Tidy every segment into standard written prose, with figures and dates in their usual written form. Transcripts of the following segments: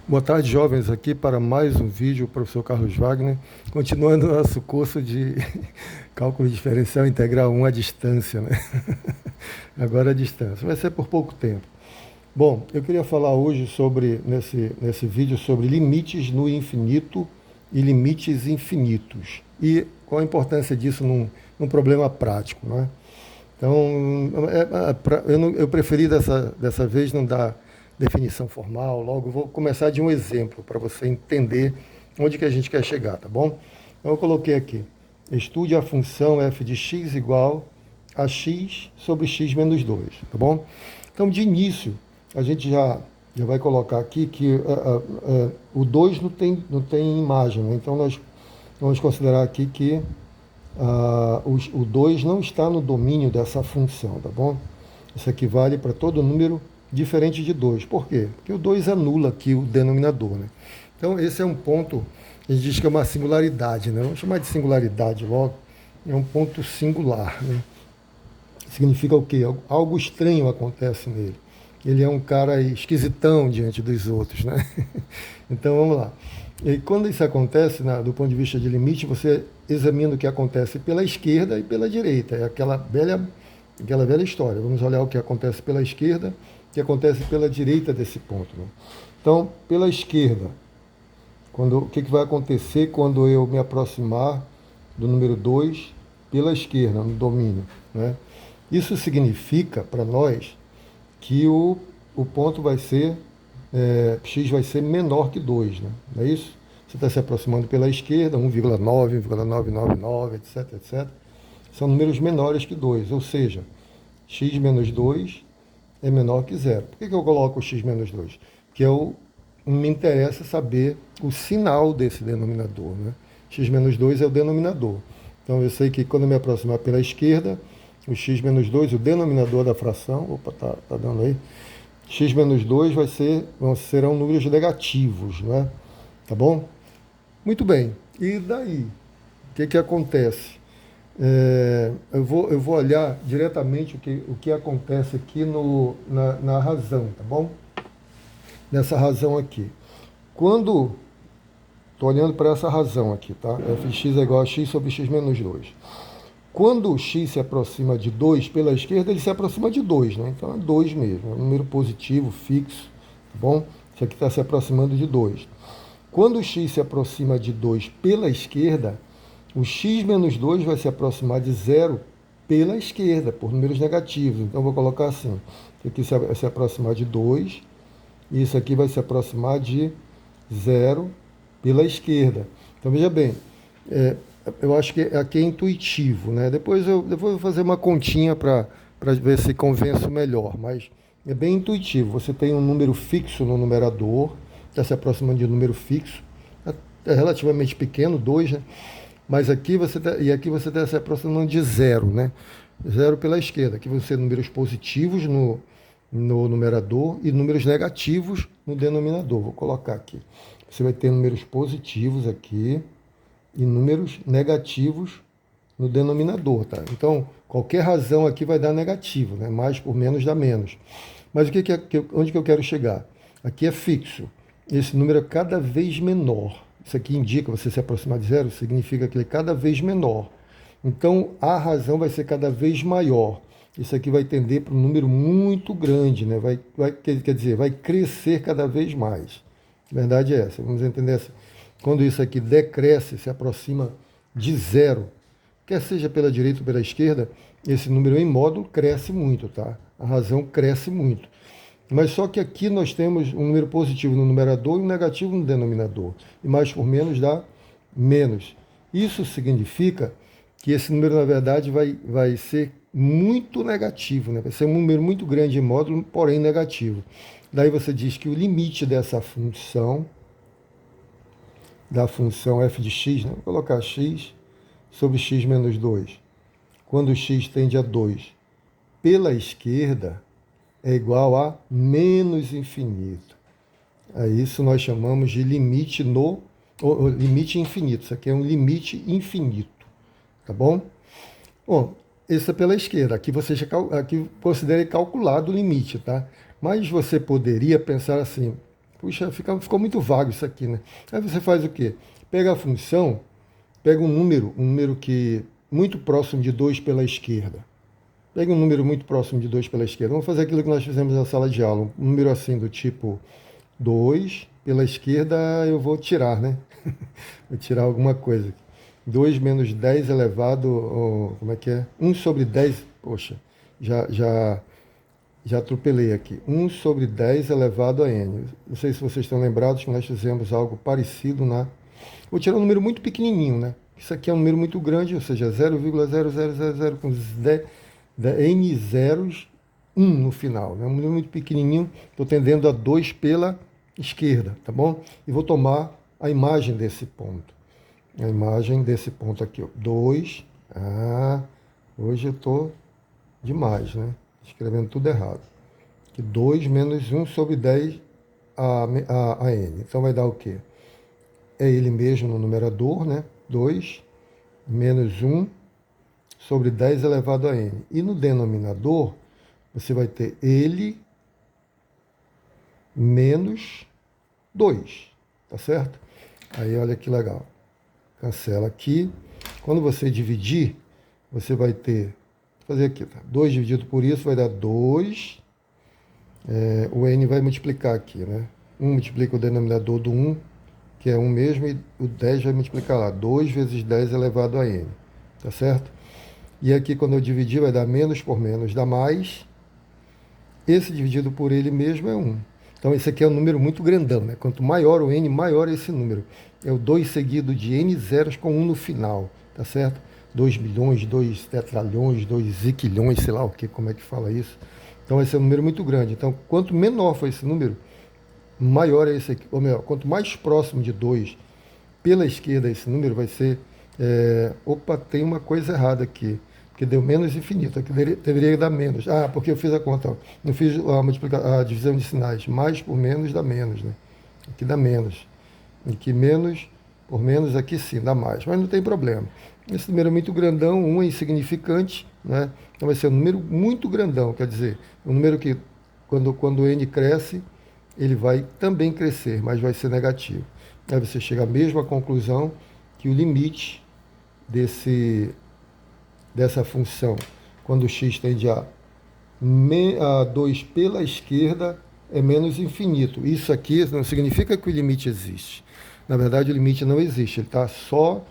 Boa tarde, jovens, aqui para mais um vídeo, o professor Carlos Wagner, continuando o nosso curso de cálculo diferencial integral 1 à distância, né? Agora à distância, vai ser por pouco tempo. Bom, eu queria falar hoje nesse vídeo, sobre limites no infinito e limites infinitos. E qual a importância disso num problema prático, né? Então, eu preferi dessa vez não dar definição formal, logo vou começar de um exemplo para você entender onde que a gente quer chegar, tá bom? Então eu coloquei aqui, estude a função f de x igual a x sobre x menos 2, tá bom? Então, de início, a gente já vai colocar aqui que o 2 não tem imagem, né? Então nós vamos considerar aqui que o 2 não está no domínio dessa função, tá bom? Isso aqui vale para todo número diferente de 2. Por quê? Porque o 2 anula aqui o denominador, né? Então esse é um ponto, a gente diz que é uma singularidade, né? Vamos chamar de singularidade logo. É um ponto singular, né? Significa o quê? Algo estranho acontece nele. Ele é um cara esquisitão diante dos outros, né? Então vamos lá. E quando isso acontece, do ponto de vista de limite, você examina o que acontece pela esquerda e pela direita. É aquela velha história. Vamos olhar o que acontece pela esquerda, o que acontece pela direita desse ponto, né? Então, pela esquerda, o que vai acontecer quando eu me aproximar do número 2 pela esquerda, no domínio, né? Isso significa, para nós, que o ponto vai ser, x vai ser menor que 2, né? Não é isso? Você está se aproximando pela esquerda, 1,9, 1,999, etc, etc. São números menores que 2, ou seja, x menos 2 é menor que zero. Por que eu coloco o x menos 2? Porque me interessa saber o sinal desse denominador, né? X menos 2 é o denominador. Então eu sei que quando eu me aproximar pela esquerda, o x menos 2, o denominador da fração, opa, tá dando aí, x menos 2 serão números negativos, né? Tá bom? Muito bem. E daí? O que acontece? Eu vou olhar diretamente o que acontece aqui na razão, tá bom? Nessa razão aqui. Quando estou olhando para essa razão aqui, tá? f de x é igual a x sobre x menos 2. Quando o x se aproxima de 2 pela esquerda, ele se aproxima de 2, né? Então é 2 mesmo, é um número positivo, fixo, tá bom? Isso aqui está se aproximando de 2. Quando o x se aproxima de 2 pela esquerda, o x menos 2 vai se aproximar de zero pela esquerda, por números negativos. Então, eu vou colocar assim. Isso aqui vai se aproximar de 2, e isso aqui vai se aproximar de zero pela esquerda. Então, veja bem, eu acho que aqui é intuitivo, né? Depois eu vou fazer uma continha para ver se convenço melhor, mas é bem intuitivo. Você tem um número fixo no numerador, está se aproximando de um número fixo, é relativamente pequeno, 2, né? Mas aqui você está se aproximando de zero, né? Zero pela esquerda. Aqui vão ser números positivos no numerador e números negativos no denominador. Vou colocar aqui. Você vai ter números positivos aqui e números negativos no denominador, tá? Então, qualquer razão aqui vai dar negativo, né? Mais por menos dá menos. Mas onde que eu quero chegar? Aqui é fixo. Esse número é cada vez menor. Isso aqui indica, você se aproximar de zero, significa que ele é cada vez menor. Então, a razão vai ser cada vez maior. Isso aqui vai tender para um número muito grande, né? Quer dizer, vai crescer cada vez mais. A verdade é essa. Vamos entender essa. Quando isso aqui decresce, se aproxima de zero, quer seja pela direita ou pela esquerda, esse número em módulo cresce muito, tá? A razão cresce muito. Mas só que aqui nós temos um número positivo no numerador e um negativo no denominador. E mais por menos dá menos. Isso significa que esse número, na verdade, vai ser muito negativo, né? Vai ser um número muito grande em módulo, porém negativo. Daí você diz que o limite dessa função, da função f de x, né? Vou colocar x sobre x menos 2. Quando x tende a 2 pela esquerda, é igual a menos infinito. A isso nós chamamos de limite limite infinito. Isso aqui é um limite infinito, tá bom? Bom, isso é pela esquerda. Aqui você aqui considere calculado o limite, tá? Mas você poderia pensar assim, Puxa, ficou muito vago isso aqui, né? Aí você faz o quê? Pega a função, pega um número que muito próximo de 2 pela esquerda. Pega um número muito próximo de 2 pela esquerda. Vamos fazer aquilo que nós fizemos na sala de aula. Um número assim do tipo 2 pela esquerda eu vou tirar, né? Vou tirar alguma coisa. 2 menos 10 elevado, como é que é? 1 sobre 10, poxa, já atropelei aqui. 1 sobre 10 elevado a n. Não sei se vocês estão lembrados que nós fizemos algo parecido na... Vou tirar um número muito pequenininho, né? Isso aqui é um número muito grande, ou seja, 0,0000 com n zeros, 1 no final. É um número muito pequenininho, estou tendendo a 2 pela esquerda, tá bom? E vou tomar a imagem desse ponto. A imagem desse ponto aqui, ó. 2. Hoje eu estou demais, né? Escrevendo tudo errado. Que 2 menos 1 sobre 10 a n. Então vai dar o quê? É ele mesmo no numerador, né? 2 menos 1 sobre 10 elevado a n. E no denominador, você vai ter ele menos 2, tá certo? Aí olha que legal. Cancela aqui. Quando você dividir, você vai ter, vou fazer aqui, tá? 2 dividido por isso vai dar 2. O n vai multiplicar aqui, né? 1 multiplica o denominador do 1, que é 1 mesmo, e o 10 vai multiplicar lá. 2 vezes 10 elevado a n, tá certo? E aqui, quando eu dividir, vai dar menos por menos, dá mais. Esse dividido por ele mesmo é 1. Então, esse aqui é um número muito grandão, né? Quanto maior o n, maior é esse número. É o 2 seguido de n zeros com 1 no final, tá certo? 2 bilhões, 2 tetralhões, 2 ziquilhões, sei lá o que, como é que fala isso. Então, esse é um número muito grande. Então, quanto menor for esse número, maior é esse aqui. Ou melhor, quanto mais próximo de 2 pela esquerda esse número vai ser... Opa, tem uma coisa errada aqui. Porque deu menos infinito, aqui deveria dar menos. Porque eu fiz a conta, ó. Não fiz a divisão de sinais. Mais por menos dá menos, né? Aqui dá menos. Aqui menos por menos, aqui sim, dá mais. Mas não tem problema. Esse número é muito grandão, 1 é insignificante, né? Então vai ser um número muito grandão, quer dizer, um número que, quando n cresce, ele vai também crescer, mas vai ser negativo. Aí você chega à mesma conclusão que o limite dessa função, quando x tende a 2 pela esquerda, é menos infinito. Isso aqui não significa que o limite existe. Na verdade, o limite não existe. Ele está só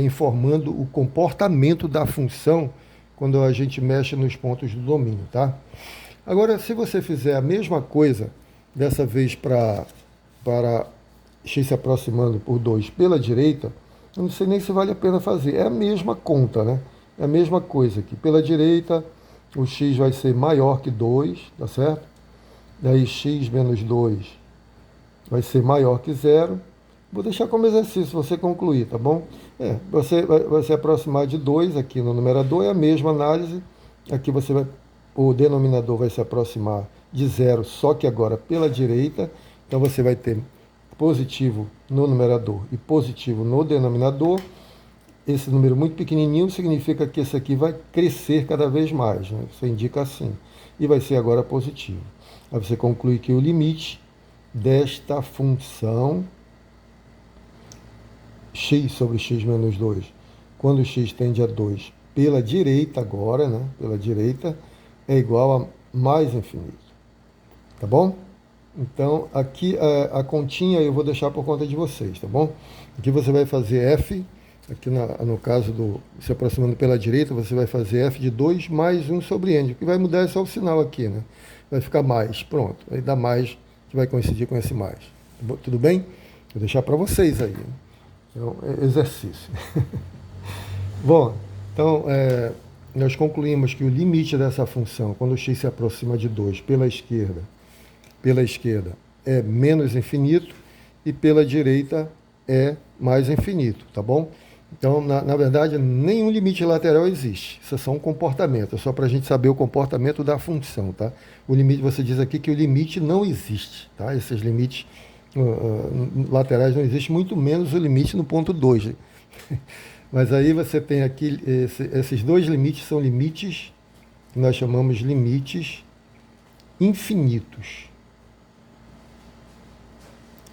informando o comportamento da função quando a gente mexe nos pontos do domínio, tá? Agora, se você fizer a mesma coisa, dessa vez para x se aproximando por 2 pela direita, eu não sei nem se vale a pena fazer. É a mesma conta, né? É a mesma coisa aqui. Pela direita, o x vai ser maior que 2, tá certo? Daí x menos 2 vai ser maior que 0. Vou deixar como exercício, você concluir, tá bom? Você vai se aproximar de 2 aqui no numerador, é a mesma análise. Aqui o denominador vai se aproximar de 0, só que agora pela direita. Então você vai ter positivo no numerador e positivo no denominador. Esse número muito pequenininho significa que esse aqui vai crescer cada vez mais, né? Você indica assim. E vai ser agora positivo. Aí você conclui que o limite desta função x sobre x menos 2, quando x tende a 2 pela direita agora, né? Pela direita, é igual a mais infinito. Tá bom? Então, aqui a continha eu vou deixar por conta de vocês, tá bom? Aqui você vai fazer f, aqui no caso se aproximando pela direita, você vai fazer f de 2 mais 1 sobre n. O que vai mudar é só o sinal aqui, né? Vai ficar mais, pronto. Aí dá mais, que vai coincidir com esse mais. Tudo bem? Vou deixar para vocês aí. Então, exercício. Bom, então, nós concluímos que o limite dessa função, quando o x se aproxima de 2 pela esquerda é menos infinito e pela direita é mais infinito, tá bom? Então, na verdade, nenhum limite lateral existe. Isso é só um comportamento, é só para a gente saber o comportamento da função, tá? O limite, você diz aqui que o limite não existe, tá? Esses limites laterais não existem, muito menos o limite no ponto 2. Mas aí você tem aqui, esses dois limites são limites que nós chamamos limites infinitos.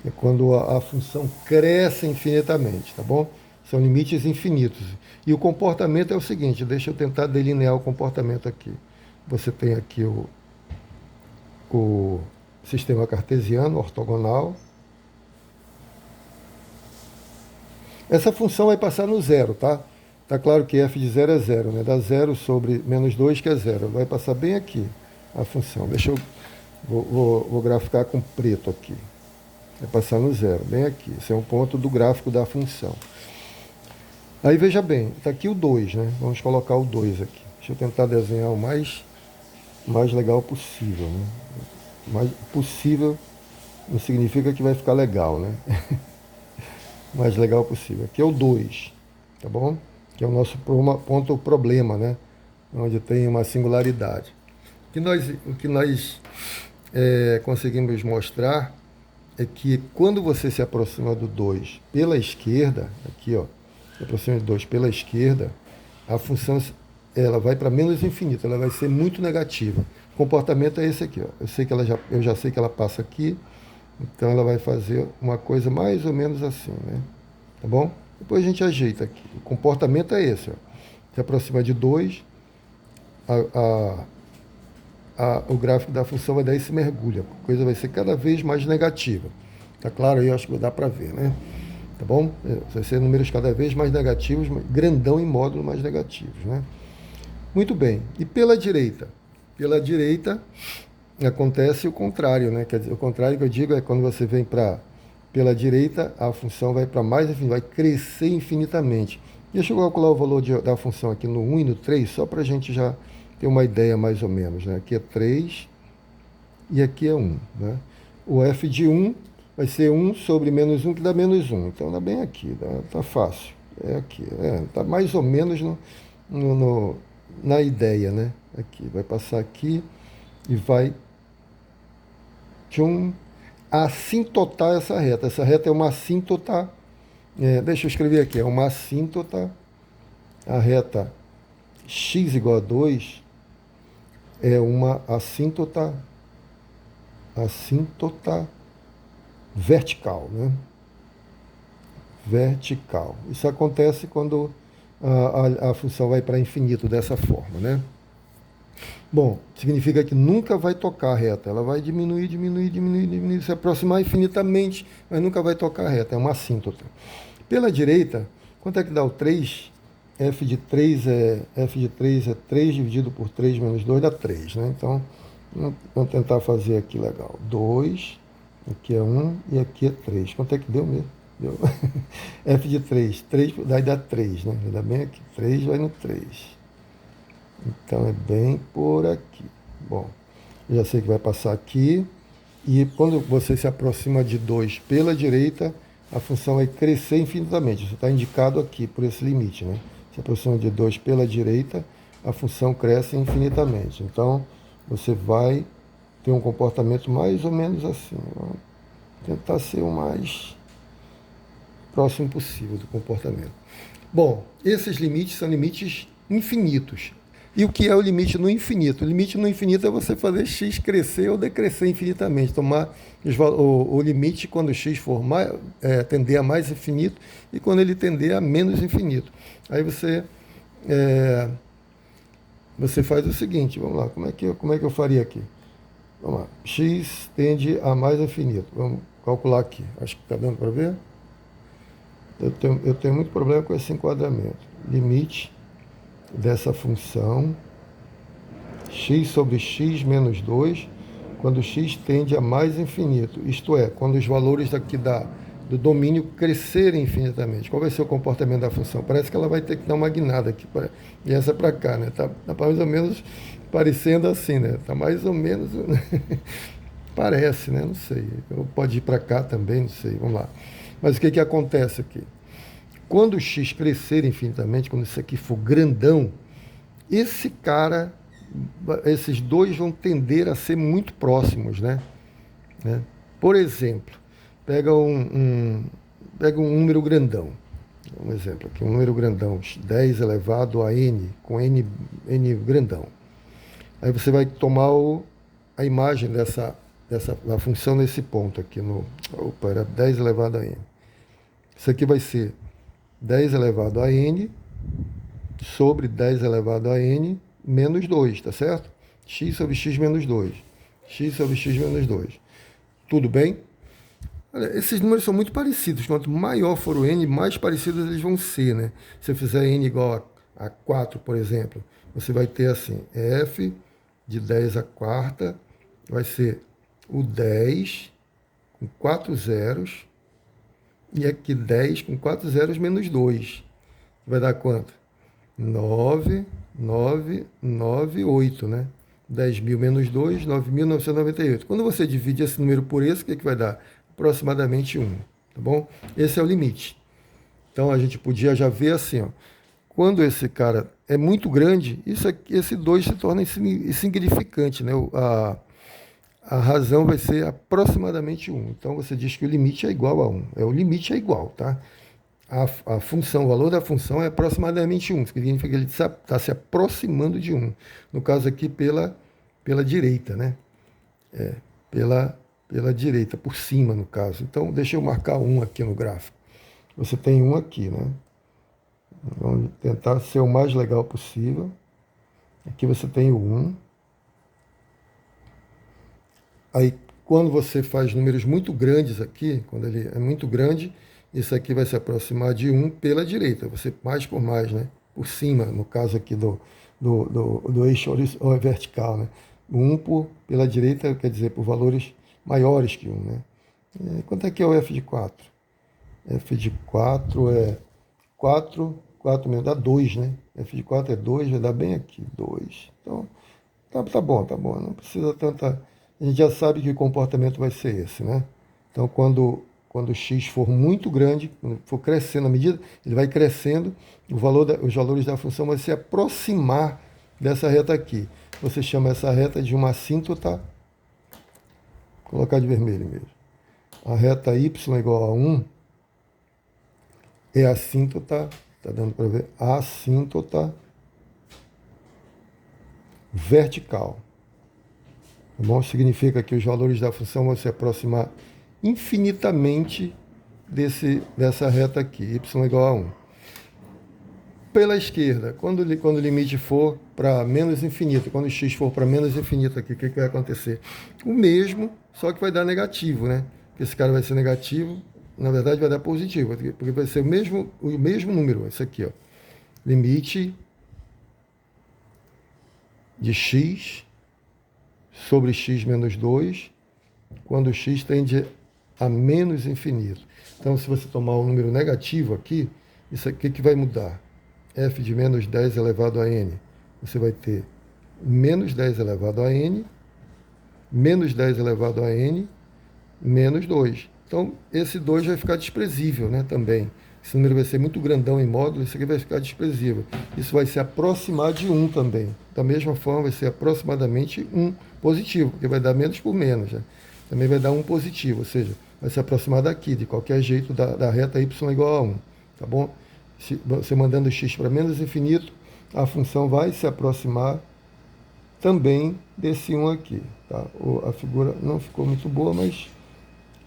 É quando a função cresce infinitamente, tá bom? São limites infinitos. E o comportamento é o seguinte, deixa eu tentar delinear o comportamento aqui. Você tem aqui o sistema cartesiano, ortogonal. Essa função vai passar no zero, tá? Tá claro que f de zero é zero, né? Dá zero sobre menos 2, que é zero. Vai passar bem aqui a função. Deixa eu... Vou graficar com preto aqui. Vai passar no zero, bem aqui. Esse é um ponto do gráfico da função. Aí veja bem, está aqui o 2, né? Vamos colocar o 2 aqui. Deixa eu tentar desenhar o mais legal possível, né? Mais possível não significa que vai ficar legal, né? Mais legal possível. Aqui é o 2, tá bom? Que é o nosso ponto problema, né? Onde tem uma singularidade. O que nós conseguimos mostrar é que quando você se aproxima do 2 pela esquerda, aqui ó, se aproxima do 2 pela esquerda, a função ela vai para menos infinito, ela vai ser muito negativa. O comportamento é esse aqui, ó. Eu já sei que ela passa aqui, então ela vai fazer uma coisa mais ou menos assim, né? Tá bom? Depois a gente ajeita aqui. O comportamento é esse, ó. Se aproxima de 2, o gráfico da função vai dar esse mergulho. A coisa vai ser cada vez mais negativa. Tá claro aí? Acho que dá para ver, né? Tá bom? Vai ser números cada vez mais negativos, grandão em módulo mais negativos, né? Muito bem. E pela direita? Pela direita acontece o contrário, né? Quer dizer, o contrário que eu digo é quando você vem pela direita, a função vai para mais, enfim, vai crescer infinitamente. Deixa eu calcular o valor da função aqui no 1 e no 3, só para a gente já ter uma ideia mais ou menos, né? Aqui é 3 e aqui é 1, né? O f de 1 vai ser 1 sobre menos 1, que dá menos 1. Então dá bem aqui, tá fácil. É aqui, tá mais ou menos na ideia, né? Aqui, vai passar aqui e vai assintotar essa reta. Essa reta é uma assíntota, deixa eu escrever aqui, é uma assíntota, a reta x igual a 2 é uma assíntota vertical, né? Vertical. Isso acontece quando a função vai para infinito dessa forma, né? Bom, significa que nunca vai tocar a reta. Ela vai diminuir, se aproximar infinitamente, mas nunca vai tocar a reta. É uma assíntota. Pela direita, quanto é que dá o 3? F de 3 é 3 dividido por 3 menos 2, dá 3, né? Então, vamos tentar fazer aqui legal. 2, aqui é 1 e aqui é 3. Quanto é que deu mesmo? Deu. F de 3 daí dá 3, né? Vai dar bem aqui. 3 vai no 3. Então é bem por aqui. Bom, já sei que vai passar aqui. E quando você se aproxima de 2 pela direita, a função vai crescer infinitamente. Isso está indicado aqui por esse limite, né? Se aproxima de 2 pela direita, a função cresce infinitamente. Então, você vai ter um comportamento mais ou menos assim. Vamos tentar ser o mais próximo possível do comportamento. Bom, esses limites são limites infinitos. E o que é o limite no infinito? O limite no infinito é você fazer x crescer ou decrescer infinitamente, tomar o limite quando x for tender a mais infinito e quando ele tender a menos infinito. Aí você faz o seguinte, vamos lá, como é que eu faria aqui? Vamos lá, x tende a mais infinito. Vamos calcular aqui, acho que está dando para ver? Eu tenho muito problema com esse enquadramento. Limite dessa função x sobre x menos 2, quando x tende a mais infinito, isto é, quando os valores daqui do domínio crescerem infinitamente. Qual vai ser o comportamento da função? Parece que ela vai ter que dar uma guinada aqui, e essa para cá, né? Tá mais ou menos parecendo assim, né? Tá mais ou menos... Parece, né? Não sei. Pode ir para cá também, não sei. Vamos lá. Mas o que acontece aqui? Quando o x crescer infinitamente, quando isso aqui for grandão, esses dois vão tender a ser muito próximos, né? Por exemplo, pega um número grandão. Um exemplo aqui, um número grandão, 10 elevado a n, com n grandão. Aí você vai tomar a imagem da função nesse ponto aqui, opa, era 10 elevado a n. Isso aqui vai ser 10 elevado a n sobre 10 elevado a n menos 2, tá certo? X sobre x menos 2. X sobre x menos 2. Tudo bem? Olha, esses números são muito parecidos. Quanto maior for o n, mais parecidos eles vão ser, né? Se eu fizer n igual a 4, por exemplo, você vai ter assim, f de 10 a quarta vai ser o 10 com 4 zeros, e aqui 10 com 4 zeros menos 2. Vai dar quanto? 9, 9, 9, 8, né? 10.000 menos 2, 9.998. Quando você divide esse número por esse, o que vai dar? Aproximadamente 1, tá bom? Esse é o limite. Então, a gente podia já ver assim, ó. Quando esse cara é muito grande, esse 2 se torna insignificante, né? A razão vai ser aproximadamente 1. Então, você diz que o limite é igual a 1. O limite é igual, tá? A função, o valor da função é aproximadamente 1. Significa que ele está se aproximando de 1. No caso aqui, pela direita, né? Pela direita, por cima, no caso. Então, deixa eu marcar 1 aqui no gráfico. Você tem 1 aqui, né? Vamos tentar ser o mais legal possível. Aqui você tem o 1. Aí, quando você faz números muito grandes aqui, quando ele é muito grande, isso aqui vai se aproximar de 1 pela direita. Você mais por mais, né? Por cima, no caso aqui do eixo vertical, né? 1 pela direita, quer dizer, por valores maiores que 1, né? Quanto é que é o f de 4? F de 4 é 4 mesmo, dá 2, né? F de 4 é 2, vai dar bem aqui, 2. Então, tá bom. Não precisa tanta... A gente já sabe que o comportamento vai ser esse, né? Então, quando x for muito grande, quando for crescendo, à medida ele vai crescendo, os valores da função vão se aproximar dessa reta aqui. Você chama essa reta de uma assíntota, vou colocar de vermelho mesmo. A reta y igual a 1 é a assíntota, está dando para ver, a assíntota vertical. Tá bom? Significa que os valores da função vão se aproximar infinitamente dessa reta aqui, y igual a 1. Pela esquerda, quando o limite for para menos infinito, quando x for para menos infinito aqui, o que vai acontecer? O mesmo, só que vai dar negativo, né? Porque esse cara vai ser negativo, na verdade vai dar positivo, porque vai ser o mesmo número, esse aqui, ó. Limite de x sobre x menos 2, quando x tende a menos infinito. Então, se você tomar um número negativo aqui, isso aqui que vai mudar? F de menos 10 elevado a n. Você vai ter menos 10 elevado a n, menos 10 elevado a n, menos 2. Então, esse 2 vai ficar desprezível, né, também. Esse número vai ser muito grandão em módulo, isso aqui vai ficar desprezível. Isso vai se aproximar de 1 também. Da mesma forma, vai ser aproximadamente 1 positivo, porque vai dar menos por menos, né? Também vai dar 1 positivo, ou seja, vai se aproximar daqui, de qualquer jeito, da reta y igual a 1, tá bom? Se você mandando x para menos infinito, a função vai se aproximar também desse 1 aqui, tá? A figura não ficou muito boa, mas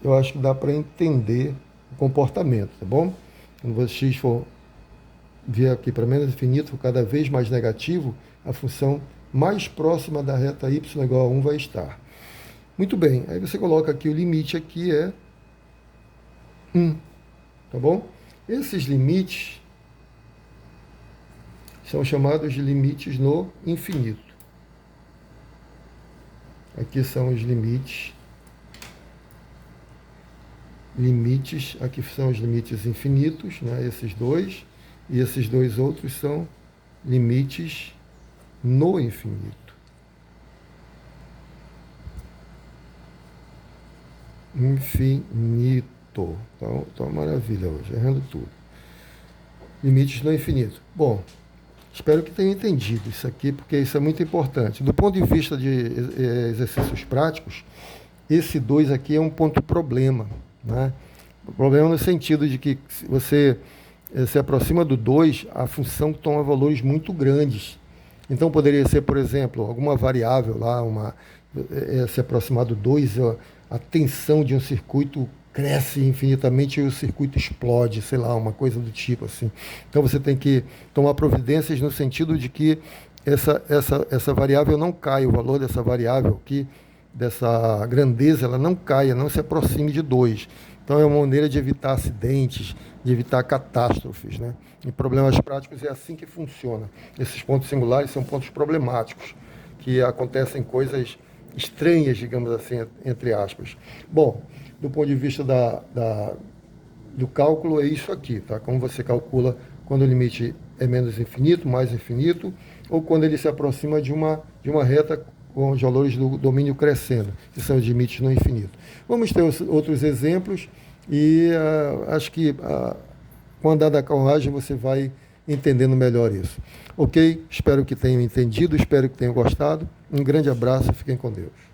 eu acho que dá para entender o comportamento, tá bom? Quando o x for vir aqui para menos infinito, cada vez mais negativo, a função mais próxima da reta y igual a 1 vai estar. Muito bem, aí você coloca aqui o limite, aqui é 1, tá bom? Esses limites são chamados de limites no infinito. Aqui são os limites, aqui são os limites infinitos, né? Esses dois, e esses dois outros são limites no infinito. Infinito. Então maravilha hoje, errando tudo. Limites no infinito. Bom, espero que tenha entendido isso aqui, porque isso é muito importante. Do ponto de vista de exercícios práticos, esse 2 aqui é um ponto problema, né? Problema no sentido de que se você se aproxima do 2, a função toma valores muito grandes. Então poderia ser, por exemplo, alguma variável lá, se aproximar do 2, a tensão de um circuito cresce infinitamente e o circuito explode, sei lá, uma coisa do tipo assim. Então você tem que tomar providências no sentido de que essa variável não caia, o valor dessa variável aqui, dessa grandeza, ela não caia, não se aproxime de 2. Então é uma maneira de evitar acidentes, de evitar catástrofes, né? Em problemas práticos é assim que funciona. Esses pontos singulares são pontos problemáticos, que acontecem coisas estranhas, digamos assim, entre aspas. Bom, do ponto de vista do cálculo, é isso aqui, tá? Como você calcula quando o limite é menos infinito, mais infinito, ou quando ele se aproxima de uma reta com os valores do domínio crescendo, que são os limites no infinito. Vamos ter outros exemplos e acho que com o andar da carruagem você vai entendendo melhor isso. Ok? Espero que tenham entendido, espero que tenham gostado. Um grande abraço e fiquem com Deus.